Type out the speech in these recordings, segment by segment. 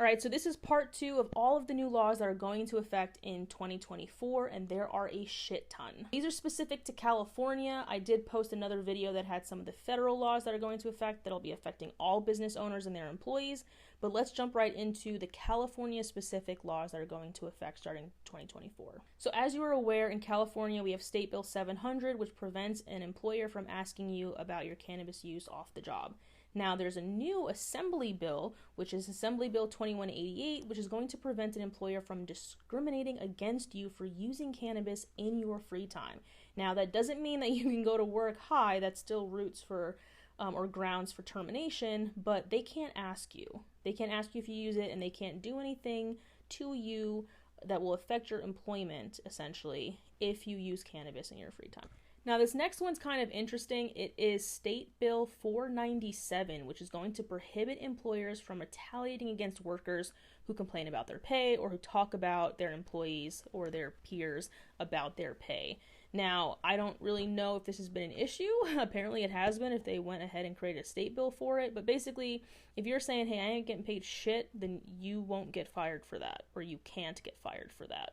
All right, so this is part 2 of all of the new laws that are going into effect in 2024, and there are a shit ton. These are specific to California. I did post another video that had some of the federal laws that are going to effect that'll be affecting all business owners and their employees, but let's jump right into the California-specific laws that are going to effect starting 2024. So as you are aware, in California, we have State Bill 700, which prevents an employer from asking you about your cannabis use off the job. Now, there's a new Assembly Bill, which is Assembly Bill 2188, which is going to prevent an employer from discriminating against you for using cannabis in your free time. Now, that doesn't mean that you can go to work high. That's still roots for or grounds for termination, but they can't ask you. They can't ask you if you use it, and they can't do anything to you that will affect your employment, essentially, if you use cannabis in your free time. Now, this next one's kind of interesting. It is State Bill 497, which is going to prohibit employers from retaliating against workers who complain about their pay or who talk about their employees or their peers about their pay. Now, I don't really know if this has been an issue. Apparently it has been if they went ahead and created a state bill for it. But basically, if you're saying, hey, I ain't getting paid shit, then you won't get fired for that, or you can't get fired for that.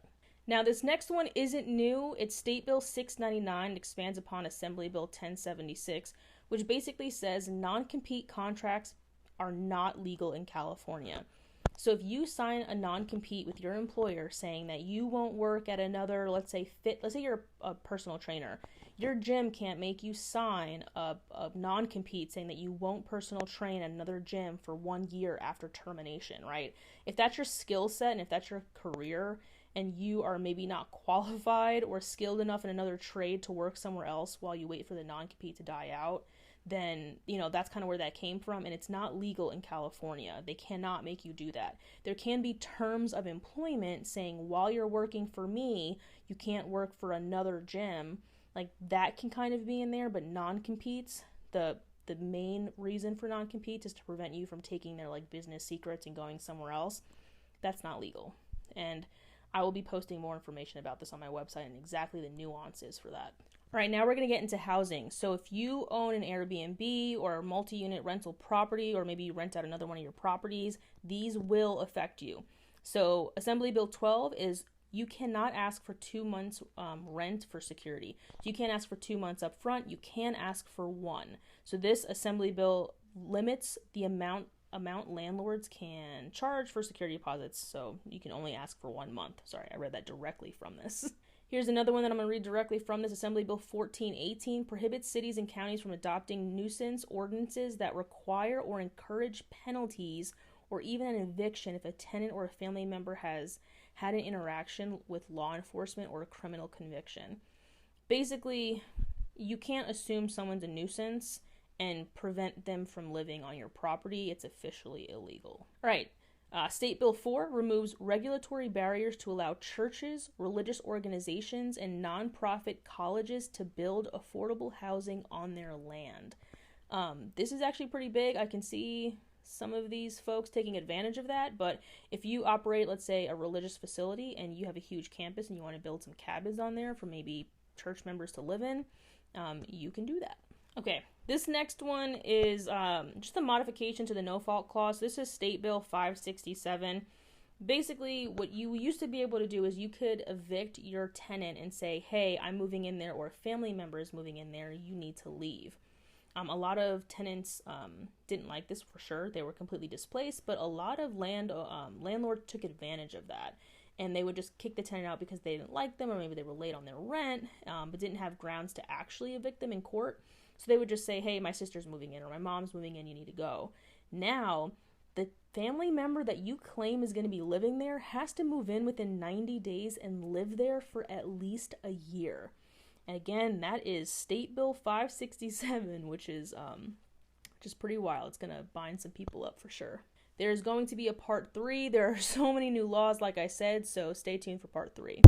Now, this next one isn't new. It's State Bill 699. It expands upon Assembly Bill 1076, which basically says non-compete contracts are not legal in California. So if you sign a non-compete with your employer saying that you won't work at another, let's say you're a personal trainer, your gym can't make you sign a non-compete saying that you won't personal train at another gym for 1 year after termination, right? If that's your skill set and if that's your career, and you are maybe not qualified or skilled enough in another trade to work somewhere else while you wait for the non-compete to die out, then, that's kind of where that came from, and it's not legal in California. They cannot make you do that. There can be terms of employment saying, while you're working for me, you can't work for another gym. Like, that can kind of be in there, but non-competes, the main reason for non-competes is to prevent you from taking their, business secrets and going somewhere else. That's not legal. And I will be posting more information about this on my website and exactly the nuances for that. All right, now we're going to get into housing. So if you own an Airbnb or a multi-unit rental property, or maybe you rent out another one of your properties, these will affect you. So Assembly Bill 12 is you cannot ask for 2 months rent for security. You can't ask for 2 months up front. You can ask for 1. So this Assembly Bill limits the amount landlords can charge for security deposits, so you can only ask for 1 month. Sorry, I read that directly from this. Here's another one that I'm going to read directly from this. Assembly Bill 1418 prohibits cities and counties from adopting nuisance ordinances that require or encourage penalties or even an eviction if a tenant or a family member has had an interaction with law enforcement or a criminal conviction. Basically, you can't assume someone's a nuisance and prevent them from living on your property. It's officially illegal. All right. State Bill 4 removes regulatory barriers to allow churches, religious organizations, and nonprofit colleges to build affordable housing on their land. This is actually pretty big. I can see some of these folks taking advantage of that, but if you operate, let's say, a religious facility and you have a huge campus and you want to build some cabins on there for maybe church members to live in, you can do that. Okay, this next one is just a modification to the no-fault clause. This is State Bill 567. Basically, what you used to be able to do is you could evict your tenant and say, hey, I'm moving in there, or a family member is moving in there, you need to leave. A lot of tenants didn't like this for sure. They were completely displaced, but a lot of landlords took advantage of that. And they would just kick the tenant out because they didn't like them, or maybe they were late on their rent, but didn't have grounds to actually evict them in court. So they would just say, hey, my sister's moving in, or my mom's moving in, you need to go. Now, the family member that you claim is going to be living there has to move in within 90 days and live there for at least a year. And again, that is State Bill 567, which is just pretty wild. It's going to bind some people up for sure. There's going to be a part 3. There are so many new laws, like I said, so stay tuned for part 3.